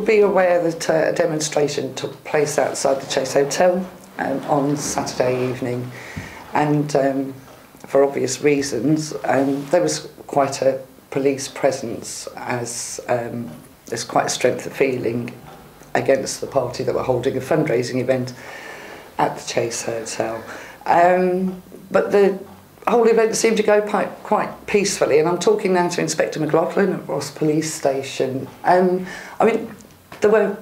be aware that a demonstration took place outside the Chase Hotel on Saturday evening, and for obvious reasons, there was quite a police presence, as there's quite a strength of feeling against the party that were holding a fundraising event at the Chase Hotel. But the whole event seemed to go quite peacefully, and I'm talking now to Inspector McLaughlin at Ross Police Station. I mean, there were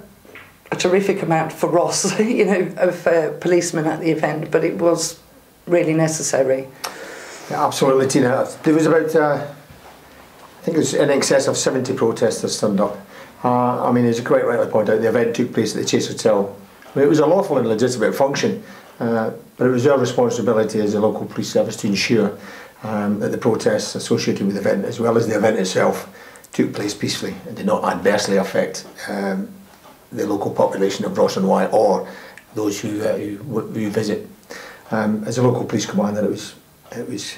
a terrific amount for Ross, you know, of policemen at the event, but it was really necessary. Yeah, absolutely, Tina. There was about, I think it was in excess of 70 protesters turned up. I mean, as you quite rightly point out, the event took place at the Chase Hotel. I mean, it was a lawful and legitimate function, but it was our responsibility as a local police service to ensure that the protests associated with the event, as well as the event itself, took place peacefully and did not adversely affect the local population of Ross-on-Wye or those who visit. As a local police commander, it was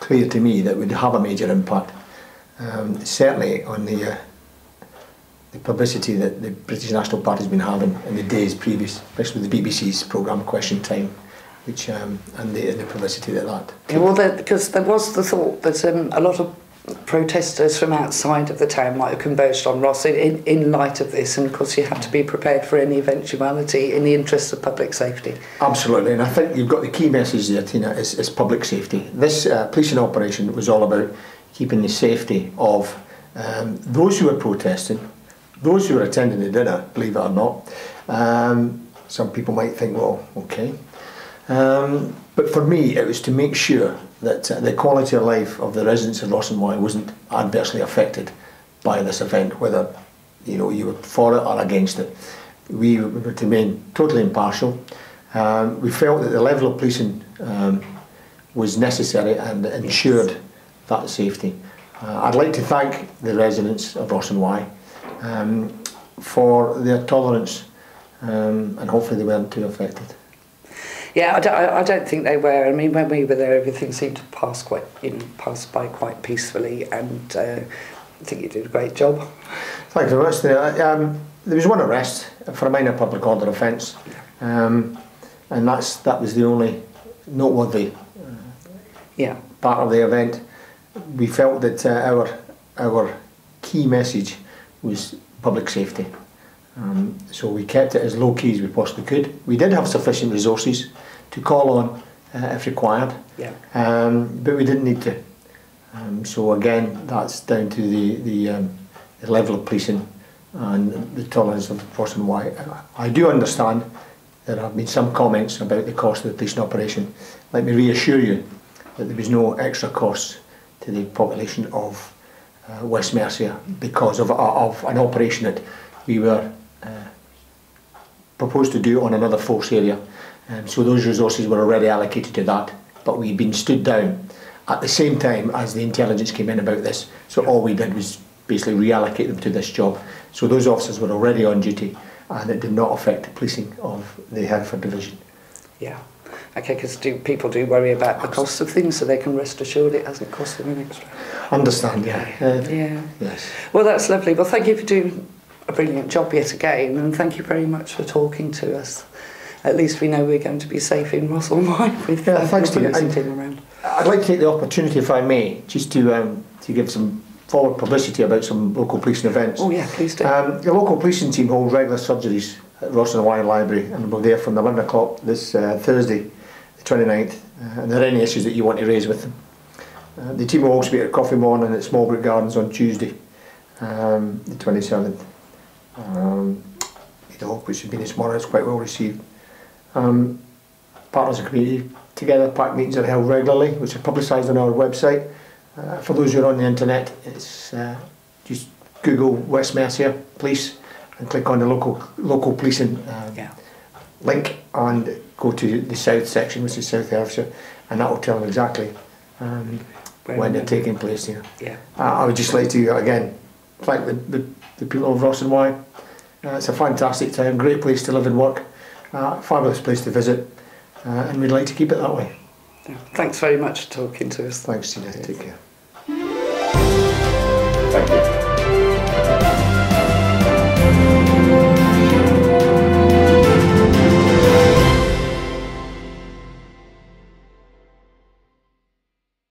clear to me that it would have a major impact, certainly on the publicity that the British National Party has been having in the days previous, especially the BBC's programme Question Time, which and the publicity that. Yeah, well, because there was the thought that a lot of protesters from outside of the town might have converged on Ross in light of this, and of course you have to be prepared for any eventuality in the interest of public safety. Absolutely, and I think you've got the key message there, Tina, is public safety. This policing operation was all about keeping the safety of those who were protesting, those who were attending the dinner, believe it or not. Some people might think, well, okay. But for me, it was to make sure that the quality of life of the residents of Ross-on-Wye wasn't adversely affected by this event, whether you were for it or against it. We were to remain totally impartial. We felt that the level of policing was necessary and ensured that safety. I'd like to thank the residents of Ross-on-Wye for their tolerance, and hopefully they weren't too affected. Yeah, I don't think they were. I mean, when we were there, everything seemed to pass by quite peacefully, and I think you did a great job. Thank you very much. There was one arrest for a minor public order offence, and that was the only noteworthy part of the event. We felt that our key message was public safety. So we kept it as low key as we possibly could. We did have sufficient resources to call on if required, but we didn't need to. So again, that's down to the level of policing and the tolerance of Ross-on-Wye. I do understand there have been some comments about the cost of the policing operation. Let me reassure you that there was no extra cost to the population of West Mercia because of an operation that we were proposed to do on another force area. So those resources were already allocated to that, but we'd been stood down at the same time as the intelligence came in about this. So all we did was basically reallocate them to this job. So those officers were already on duty, and it did not affect the policing of the Hereford division. Yeah. Okay, because people do worry about the cost of things, so they can rest assured it hasn't cost them an extra. Understand, yeah. Yes. Well, that's lovely. Well, thank you for doing a brilliant job yet again, and thank you very much for talking to us. At least we know we're going to be safe in Ross-on-Wye with thanks to you. team around. I'd like to take the opportunity, if I may, just to give some forward publicity about some local policing events. Oh yeah, please do. The local policing team holds regular surgeries at Ross-on-Wye Library, and we'll be there from 11 o'clock this Thursday, the 29th, and there are any issues that you want to raise with them. The team will also be at Coffee Morning at Smallbrook Gardens on Tuesday, the 27th. Which has been this morning, it's quite well received. Partners of Community Together pack meetings are held regularly, which are publicised on our website. For those who are on the internet, it's just Google West Mercia Police and click on the local policing link and go to the south section, which is South Herefordshire, and that will tell them exactly when they're taking place. I would just like to again thank the people of Ross-on-Wye. It's a fantastic town, great place to live and work, fabulous place to visit, and we'd like to keep it that way. Thanks very much for talking to us. Thanks, Tina. Take care. Thank you.